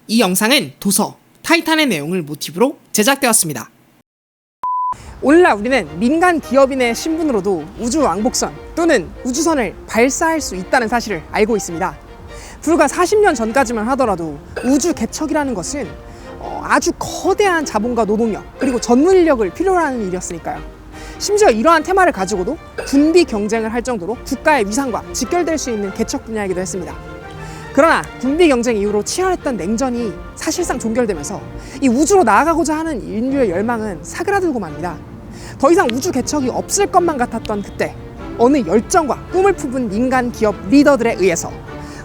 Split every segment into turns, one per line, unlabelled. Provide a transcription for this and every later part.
이 영상은 도서 타이탄의 내용을 모티브로 제작되었습니다. 오늘날 우리는 민간 기업인의 신분으로도 우주 왕복선 또는 우주선을 발사할 수 있다는 사실을 알고 있습니다. 불과 40년 전까지만 하더라도 우주 개척이라는 것은 아주 거대한 자본과 노동력 그리고 전문 인력을 필요로 하는 일이었으니까요. 심지어 이러한 테마를 가지고도 군비 경쟁을 할 정도로 국가의 위상과 직결될 수 있는 개척 분야이기도 했습니다. 그러나 군비 경쟁 이후로 치열했던 냉전이 사실상 종결되면서 이 우주로 나아가고자 하는 인류의 열망은 사그라들고 맙니다. 더 이상 우주 개척이 없을 것만 같았던 그때 어느 열정과 꿈을 품은 민간 기업 리더들에 의해서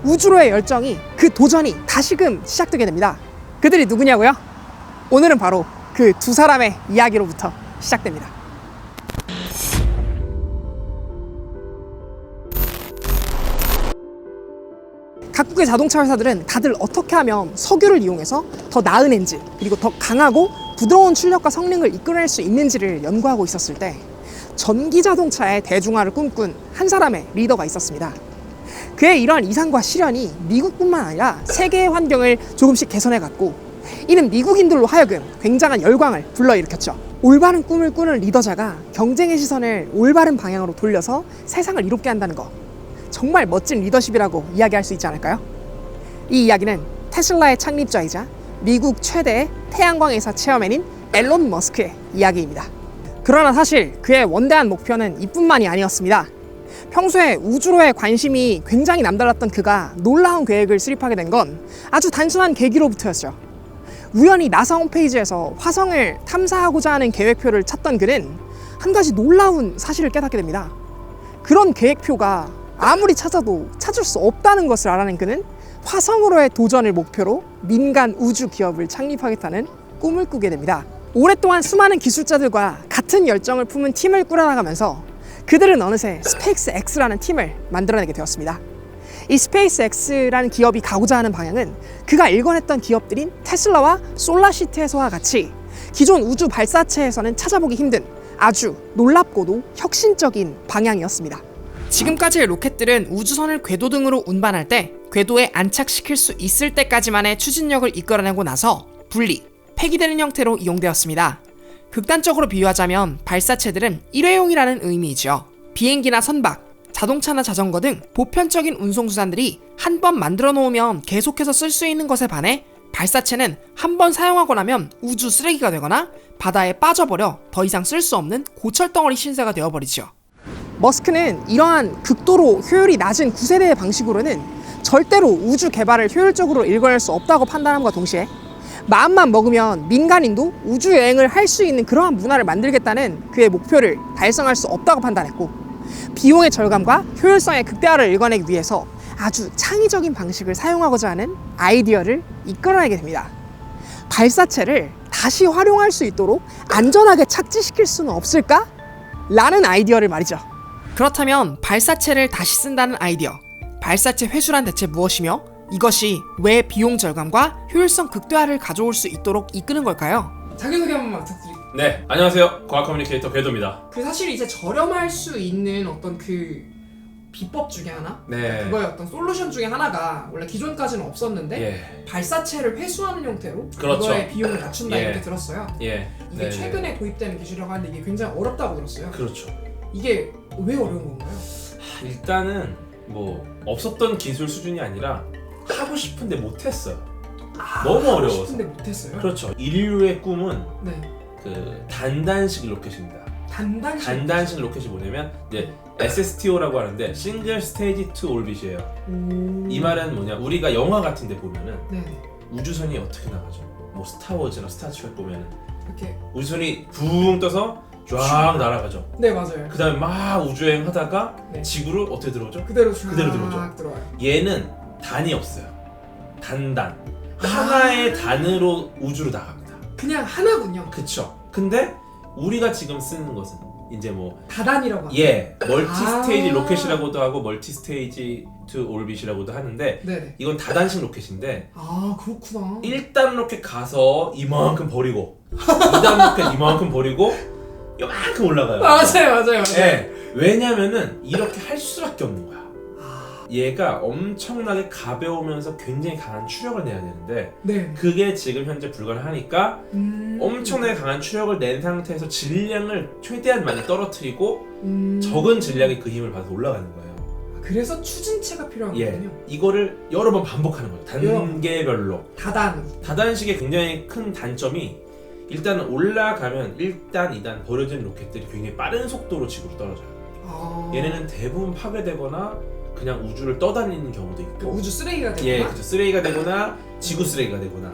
우주로의 열정이 그 도전이 다시금 시작되게 됩니다. 그들이 누구냐고요? 오늘은 바로 그 두 사람의 이야기로부터 시작됩니다. 각국의 자동차 회사들은 다들 어떻게 하면 석유를 이용해서 더 나은 엔진 그리고 더 강하고 부드러운 출력과 성능을 이끌어낼 수 있는지를 연구하고 있었을 때 전기 자동차의 대중화를 꿈꾼 한 사람의 리더가 있었습니다. 그의 이러한 이상과 실현이 미국뿐만 아니라 세계의 환경을 조금씩 개선해갔고 이는 미국인들로 하여금 굉장한 열광을 불러일으켰죠. 올바른 꿈을 꾸는 리더자가 경쟁의 시선을 올바른 방향으로 돌려서 세상을 이롭게 한다는 것, 정말 멋진 리더십이라고 이야기할 수 있지 않을까요? 이 이야기는 테슬라의 창립자이자 미국 최대의 태양광 회사 체어맨인 앨런 머스크의 이야기입니다. 그러나 사실 그의 원대한 목표는 이뿐만이 아니었습니다. 평소에 우주로의 관심이 굉장히 남달랐던 그가 놀라운 계획을 수립하게 된 건 아주 단순한 계기로부터였죠. 우연히 나사 홈페이지에서 화성을 탐사하고자 하는 계획표를 찾던 그는 한 가지 놀라운 사실을 깨닫게 됩니다. 그런 계획표가 아무리 찾아도 찾을 수 없다는 것을 알아낸 그는 화성으로의 도전을 목표로 민간 우주 기업을 창립하겠다는 꿈을 꾸게 됩니다. 오랫동안 수많은 기술자들과 같은 열정을 품은 팀을 꾸려나가면서 그들은 어느새 스페이스 X라는 팀을 만들어내게 되었습니다. 이 스페이스 X라는 기업이 가고자 하는 방향은 그가 일궈냈던 기업들인 테슬라와 솔라시티에서와 같이 기존 우주 발사체에서는 찾아보기 힘든 아주 놀랍고도 혁신적인 방향이었습니다. 지금까지의 로켓들은 우주선을 궤도 등으로 운반할 때 궤도에 안착시킬 수 있을 때까지만의 추진력을 이끌어내고 나서 분리, 폐기되는 형태로 이용되었습니다. 극단적으로 비유하자면 발사체들은 일회용이라는 의미이죠. 비행기나 선박, 자동차나 자전거 등 보편적인 운송수단들이 한 번 만들어 놓으면 계속해서 쓸 수 있는 것에 반해 발사체는 한 번 사용하고 나면 우주 쓰레기가 되거나 바다에 빠져버려 더 이상 쓸 수 없는 고철덩어리 신세가 되어버리죠. 머스크는 이러한 극도로 효율이 낮은 9세대의 방식으로는 절대로 우주 개발을 효율적으로 일궈낼 수 없다고 판단함과 동시에 마음만 먹으면 민간인도 우주 여행을 할 수 있는 그러한 문화를 만들겠다는 그의 목표를 달성할 수 없다고 판단했고 비용의 절감과 효율성의 극대화를 일궈내기 위해서 아주 창의적인 방식을 사용하고자 하는 아이디어를 이끌어내게 됩니다. 발사체를 다시 활용할 수 있도록 안전하게 착지시킬 수는 없을까? 라는 아이디어를 말이죠. 그렇다면 발사체를 다시 쓴다는 아이디어, 발사체 회수란 대체 무엇이며 이것이 왜 비용 절감과 효율성 극대화를 가져올 수 있도록 이끄는 걸까요? 자기소개 한 번만 부탁드릴게요.
네, 안녕하세요. 과학 커뮤니케이터 궤도입니다.
사실 이제 저렴할 수 있는 어떤 그 비법 중에 하나?
네.
그거의 어떤 솔루션 중에 하나가 원래 기존까지는 없었는데 발사체를 회수하는 형태로
그렇죠.
그거의 비용을 낮춘다 이렇게 들었어요.
예.
이게
네네.
최근에 도입되는 기술이라고 하는데 이게 굉장히 어렵다고 들었어요.
그렇죠.
이게 왜 어려운 건가요?
일단은 뭐 없었던 기술 수준이 아니라 하고 싶은데 못했어요. 너무
하고
어려워서.
싶은데 못했어요?
그렇죠. 인류의 꿈은
네.
그 단단식 로켓입니다. 단단식 로켓이 뭐냐면 이제 SSTO라고 하는데 싱글 스테이지 투 올빗이에요. 이 말은 뭐냐? 우리가 영화 같은데 보면은
네.
우주선이 어떻게 나가죠? 뭐 스타워즈나 스타트랙 보면은
이렇게.
우주선이 붕 떠서 쫙 날아가죠.
네, 맞아요.
그 다음에 막 우주여행 하다가
네.
지구로 어떻게 들어오죠?
그대로
들어오죠.
들어와요.
얘는 단이 없어요. 단단. 하나의 단으로 우주로 나갑니다.
그냥 하나군요.
그쵸. 근데 우리가 지금 쓰는 것은 이제 뭐
다단이라고 하죠.
멀티 스테이지 로켓이라고도 하고 멀티 스테이지 투 올빗이라고도 하는데
네네.
이건 다단식 로켓인데
그렇구나.
1단 로켓 가서 이만큼 버리고 2단 로켓 이만큼 버리고 요만큼 올라가요.
맞아요.
예. 왜냐면은 이렇게 할 수밖에 없는 거야. 얘가 엄청나게 가벼우면서 굉장히 강한 추력을 내야 되는데
네.
그게 지금 현재 불가능하니까 엄청나게 강한 추력을 낸 상태에서 질량을 최대한 많이 떨어뜨리고 적은 질량의 그 힘을 받아서 올라가는 거예요.
그래서 추진체가 필요한 거군요.
이거를 여러 번 반복하는 거예요. 단계별로. 다단식의 굉장히 큰 단점이 일단 올라가면 1단, 2단 버려진 로켓들이 굉장히 빠른 속도로 지구로 떨어져요. 얘네는 대부분 파괴되거나 그냥 우주를 떠다니는 경우도 있고
그러니까 우주 쓰레기가 되거나
예, 그렇죠. 쓰레기가 되거나 지구 쓰레기가 되거나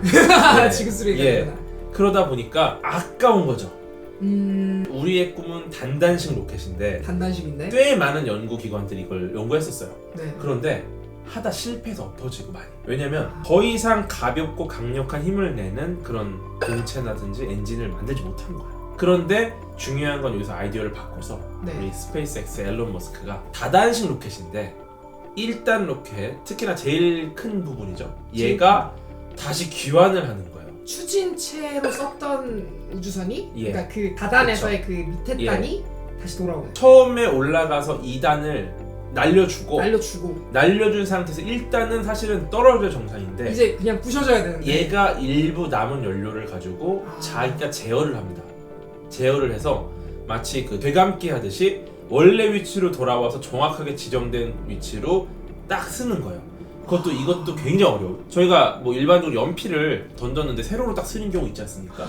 네.
지구 쓰레기가 되거나
그러다 보니까 아까운 거죠. 우리의 꿈은 단단식 로켓인데
단단식인데
꽤 많은 연구기관들이 이걸 연구했었어요.
네.
그런데 하다 실패해서 엎어지고 많이. 왜냐면 더 이상 가볍고 강력한 힘을 내는 그런 공체나든지 엔진을 만들지 못한 거예요. 그런데 중요한 건 여기서 아이디어를 바꿔서
네.
우리 스페이스X 앨런 머스크가 다단식 로켓인데 1단 로켓, 특히나 제일 큰 부분이죠. 얘가 다시 귀환을 하는 거예요.
추진체로 썼던 우주선이
예.
그러니까 그 다단에서의 그 밑에 단이 다시 돌아오는
처음에 올라가서 2단을 날려주고 날려준 상태에서 1단은 사실은 떨어져 정상인데
이제 그냥 부셔져야 되는데
얘가 일부 남은 연료를 가지고 자기가 제어를 합니다. 제어를 해서 마치 그 되감기 하듯이 원래 위치로 돌아와서 정확하게 지정된 위치로 딱 쓰는 거예요. 이것도 굉장히 어려워요. 저희가 뭐 일반적으로 연필을 던졌는데 세로로 딱 쓰는 경우 있지 않습니까?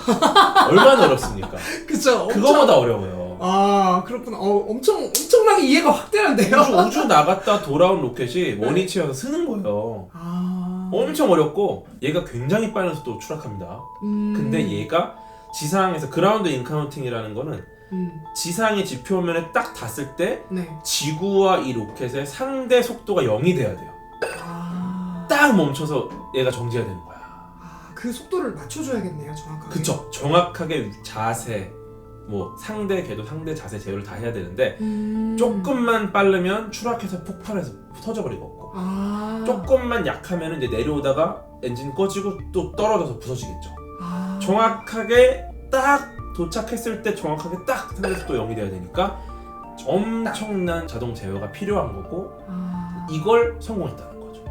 얼마나 어렵습니까?
그쵸.
그거보다 어려워요.
아 그렇구나. 엄청나게 이해가 확 되는데요.
우주 나갔다 돌아온 로켓이 원위치여서 쓰는 거예요. 엄청 어렵고 얘가 굉장히 빠른 속도로 추락합니다. 근데 얘가 지상에서 그라운드 인카운팅이라는 거는 지상의 지표면에 딱 닿았을 때
네.
지구와 이 로켓의 상대 속도가 0이 돼야 돼요. 딱 멈춰서 얘가 정지해야 되는 거야.
그 속도를 맞춰줘야겠네요, 정확하게.
그쵸. 정확하게 자세, 뭐 상대 궤도, 상대 자세 제어를 다 해야 되는데 조금만 빠르면 추락해서 폭발해서 터져버리고 조금만 약하면 이제 내려오다가 엔진 꺼지고 또 떨어져서 부서지겠죠. 정확하게 딱 도착했을 때 정확하게 딱 상대 속도 0이 돼야 되니까 엄청난 자동 제어가 필요한 거고 이걸 성공했다는 거죠.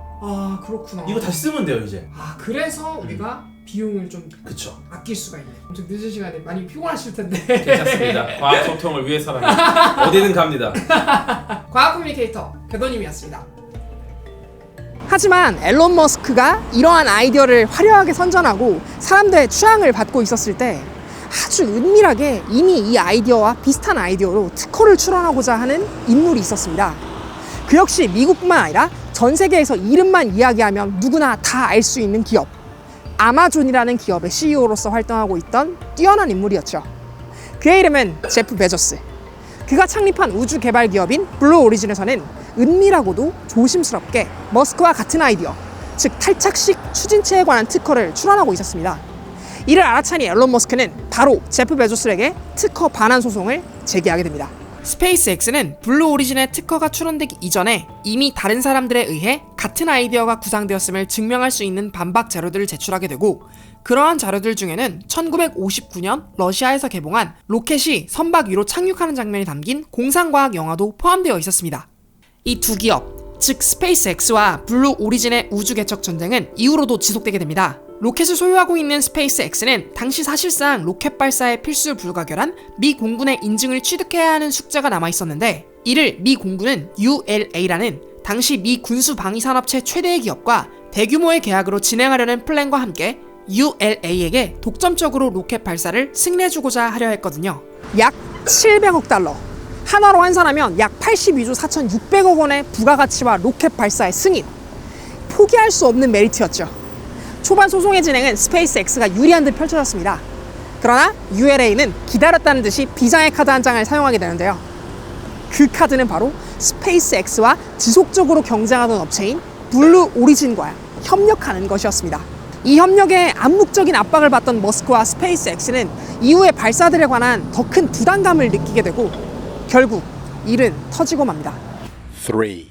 그렇구나.
이거 다시 쓰면 돼요 이제.
그래서 우리가 비용을 좀
그쵸.
아낄 수가 있네. 엄청 늦은 시간에 많이 피곤하실 텐데.
괜찮습니다. 과학 소통을 위해서라면 어디든 갑니다.
과학 커뮤니케이터 궤도님이었습니다. 하지만 앨런 머스크가 이러한 아이디어를 화려하게 선전하고 사람들의 추앙을 받고 있었을 때 아주 은밀하게 이미 이 아이디어와 비슷한 아이디어로 특허를 출원하고자 하는 인물이 있었습니다. 그 역시 미국뿐만 아니라 전 세계에서 이름만 이야기하면 누구나 다 알 수 있는 기업, 아마존이라는 기업의 CEO로서 활동하고 있던 뛰어난 인물이었죠. 그의 이름은 제프 베조스. 그가 창립한 우주 개발 기업인 블루 오리진에서는 은밀하고도 조심스럽게 머스크와 같은 아이디어, 즉 탈착식 추진체에 관한 특허를 출원하고 있었습니다. 이를 알아차니 앨런 머스크는 바로 제프 베조스에게 특허 반환 소송을 제기하게 됩니다. 스페이스X는 블루 오리진의 특허가 출원되기 이전에 이미 다른 사람들에 의해 같은 아이디어가 구상되었음을 증명할 수 있는 반박 자료들을 제출하게 되고, 그러한 자료들 중에는 1959년 러시아에서 개봉한 로켓이 선박 위로 착륙하는 장면이 담긴 공상과학 영화도 포함되어 있었습니다. 이 두 기업, 즉 스페이스X와 블루 오리진의 우주 개척 전쟁은 이후로도 지속되게 됩니다. 로켓을 소유하고 있는 스페이스X는 당시 사실상 로켓 발사에 필수 불가결한 미 공군의 인증을 취득해야 하는 숙제가 남아있었는데, 이를 미 공군은 ULA라는 당시 미 군수 방위 산업체 최대의 기업과 대규모의 계약으로 진행하려는 플랜과 함께 ULA에게 독점적으로 로켓 발사를 승인해주고자 하려 했거든요. 약 700억 달러, 하나로 환산하면 약 82조 4,600억 원의 부가가치와 로켓 발사의 승인, 포기할 수 없는 메리트였죠. 초반 소송의 진행은 스페이스X가 유리한 듯 펼쳐졌습니다. 그러나 ULA는 기다렸다는 듯이 비장의 카드 한 장을 사용하게 되는데요. 그 카드는 바로 스페이스X와 지속적으로 경쟁하던 업체인 블루 오리진과 협력하는 것이었습니다. 이 협력에 암묵적인 압박을 받던 머스크와 스페이스X는 이후의 발사들에 관한 더 큰 부담감을 느끼게 되고 결국 일은 터지고 맙니다.
3, 2,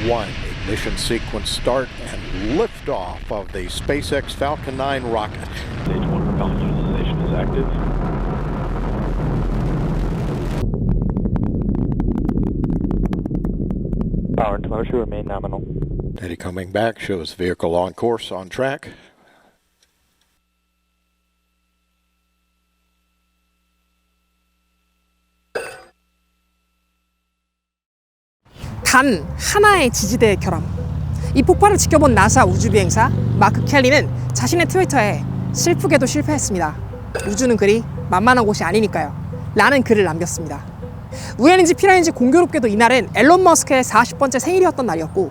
1. Ignition sequence start and liftoff of the SpaceX Falcon 9 rocket.
Stage 1 propellant utilization is active. Power and motor remain nominal.
Data coming back shows vehicle on course, on track.
단 하나의 지지대의 결함. 이 폭발을 지켜본 나사 우주비행사 마크 켈리는 자신의 트위터에 슬프게도 실패했습니다. 우주는 그리 만만한 곳이 아니니까요. 라는 글을 남겼습니다. 우연인지 필연인지 공교롭게도 이날은 앨런 머스크의 40번째 생일이었던 날이었고,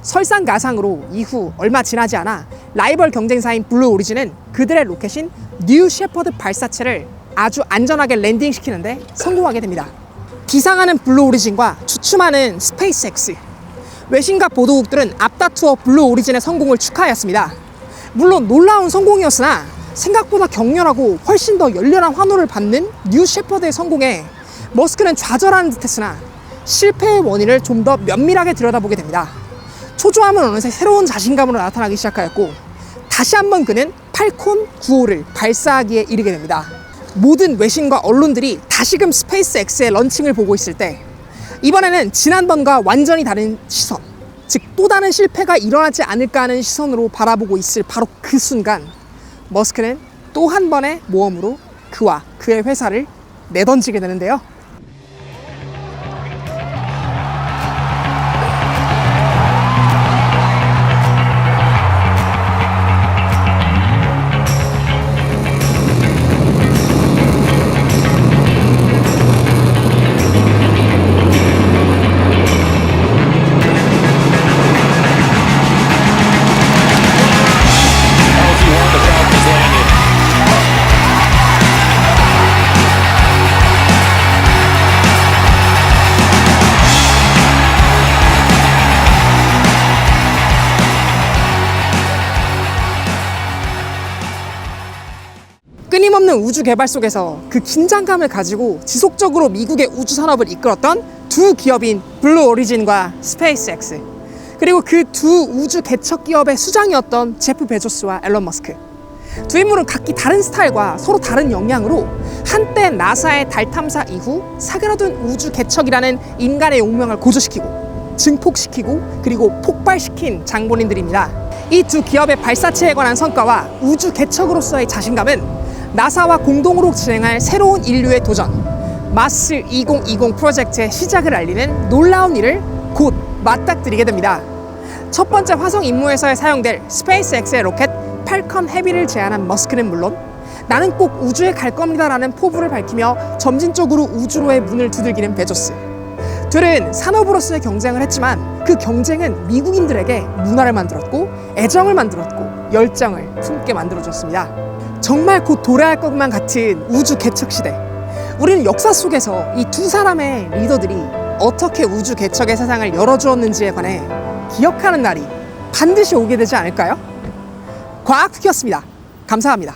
설상가상으로 이후 얼마 지나지 않아 라이벌 경쟁사인 블루 오리진은 그들의 로켓인 뉴 셰퍼드 발사체를 아주 안전하게 랜딩시키는데 성공하게 됩니다. 비상하는 블루 오리진과 주춤하는 스페이스X. 외신과 보도국들은 앞다투어 블루 오리진의 성공을 축하하였습니다. 물론 놀라운 성공이었으나 생각보다 격렬하고 훨씬 더 열렬한 환호를 받는 뉴 셰퍼드의 성공에 머스크는 좌절하는 듯했으나 실패의 원인을 좀 더 면밀하게 들여다보게 됩니다. 초조함은 어느새 새로운 자신감으로 나타나기 시작하였고, 다시 한번 그는 팔콘 9호를 발사하기에 이르게 됩니다. 모든 외신과 언론들이 다시금 스페이스X의 런칭을 보고 있을 때, 이번에는 지난번과 완전히 다른 시선, 즉 또 다른 실패가 일어나지 않을까 하는 시선으로 바라보고 있을 바로 그 순간, 머스크는 또 한 번의 모험으로 그와 그의 회사를 내던지게 되는데요. 끊임없는 우주 개발 속에서 그 긴장감을 가지고 지속적으로 미국의 우주 산업을 이끌었던 두 기업인 블루 오리진과 스페이스X, 그리고 그 두 우주 개척 기업의 수장이었던 제프 베조스와 앨런 머스크. 두 인물은 각기 다른 스타일과 서로 다른 역량으로 한때 나사의 달 탐사 이후 사그라든 우주 개척이라는 인간의 용명을 고조시키고 증폭시키고 그리고 폭발시킨 장본인들입니다. 이 두 기업의 발사체에 관한 성과와 우주 개척으로서의 자신감은 나사와 공동으로 진행할 새로운 인류의 도전, 마스 2020 프로젝트의 시작을 알리는 놀라운 일을 곧 맞닥뜨리게 됩니다. 첫 번째 화성 임무에서의 사용될 스페이스X의 로켓 팔컨 헤비를 제안한 머스크는 물론, 나는 꼭 우주에 갈 겁니다라는 포부를 밝히며 점진적으로 우주로의 문을 두들기는 베조스. 둘은 산업으로서의 경쟁을 했지만 그 경쟁은 미국인들에게 문화를 만들었고 애정을 만들었고 열정을 품게 만들어줬습니다. 정말 곧 도래할 것만 같은 우주 개척 시대. 우리는 역사 속에서 이 두 사람의 리더들이 어떻게 우주 개척의 세상을 열어주었는지에 관해 기억하는 날이 반드시 오게 되지 않을까요? 과학쿠키였습니다. 감사합니다.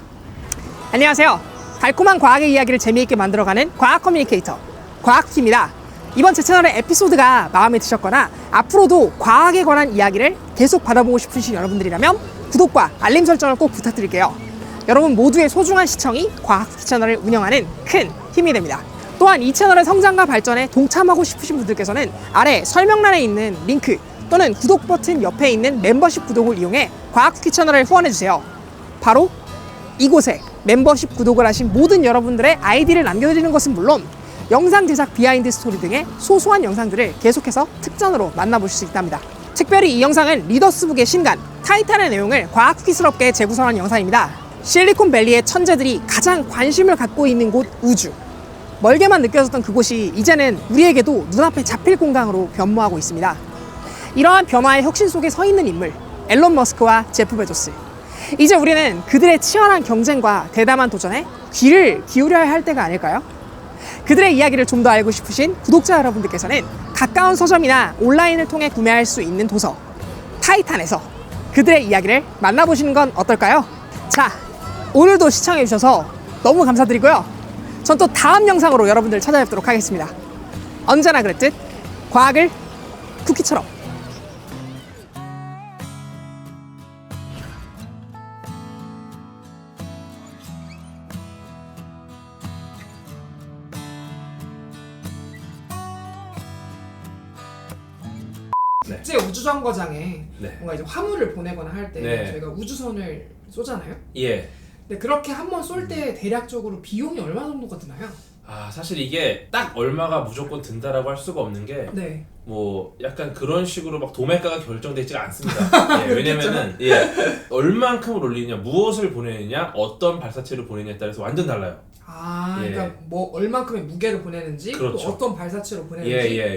안녕하세요. 달콤한 과학의 이야기를 재미있게 만들어가는 과학 커뮤니케이터 과학쿠키입니다. 이번 제 채널의 에피소드가 마음에 드셨거나 앞으로도 과학에 관한 이야기를 계속 받아보고 싶으신 여러분들이라면 구독과 알림 설정을 꼭 부탁드릴게요. 여러분 모두의 소중한 시청이 과학쿠키 채널을 운영하는 큰 힘이 됩니다. 또한 이 채널의 성장과 발전에 동참하고 싶으신 분들께서는 아래 설명란에 있는 링크 또는 구독 버튼 옆에 있는 멤버십 구독을 이용해 과학쿠키 채널을 후원해주세요. 바로 이곳에 멤버십 구독을 하신 모든 여러분들의 아이디를 남겨드리는 것은 물론 영상 제작 비하인드 스토리 등의 소소한 영상들을 계속해서 특전으로 만나보실 수 있답니다. 특별히 이 영상은 리더스북의 신간 타이탄의 내용을 과학쿠키스럽게 재구성한 영상입니다. 실리콘밸리의 천재들이 가장 관심을 갖고 있는 곳 우주. 멀게만 느껴졌던 그곳이 이제는 우리에게도 눈앞에 잡힐 공간으로 변모하고 있습니다. 이러한 변화의 혁신 속에 서 있는 인물, 앨런 머스크와 제프 베조스. 이제 우리는 그들의 치열한 경쟁과 대담한 도전에 귀를 기울여야 할 때가 아닐까요? 그들의 이야기를 좀 더 알고 싶으신 구독자 여러분들께서는 가까운 서점이나 온라인을 통해 구매할 수 있는 도서 타이탄에서 그들의 이야기를 만나보시는 건 어떨까요? 자, 오늘도 시청해주셔서 너무 감사드리고요. 전 또 다음 영상으로 여러분들 찾아뵙도록 하겠습니다. 언제나 그랬듯 과학을 쿠키처럼. 국제 우주정거장에
네.
뭔가 이제 화물을 보내거나 할 때
네.
저희가 우주선을 쏘잖아요.
예.
근데 그렇게 한 번 쏠 때 대략적으로 비용이 얼마 정도가 드나요?
아 사실 이게 딱 얼마가 무조건 든다라고 할 수가 없는 게
네.
뭐 약간 그런 식으로 막 도매가가 결정되어 있지가 않습니다. 예, 왜냐면은 예, 얼만큼을 올리느냐, 무엇을 보내느냐, 어떤 발사체를 보내느냐에 따라서 완전 달라요.
아,
예.
그러니까 뭐 얼만큼의 무게를 보내는지
그렇죠.
또 어떤 발사체로 보내는지
예, 예.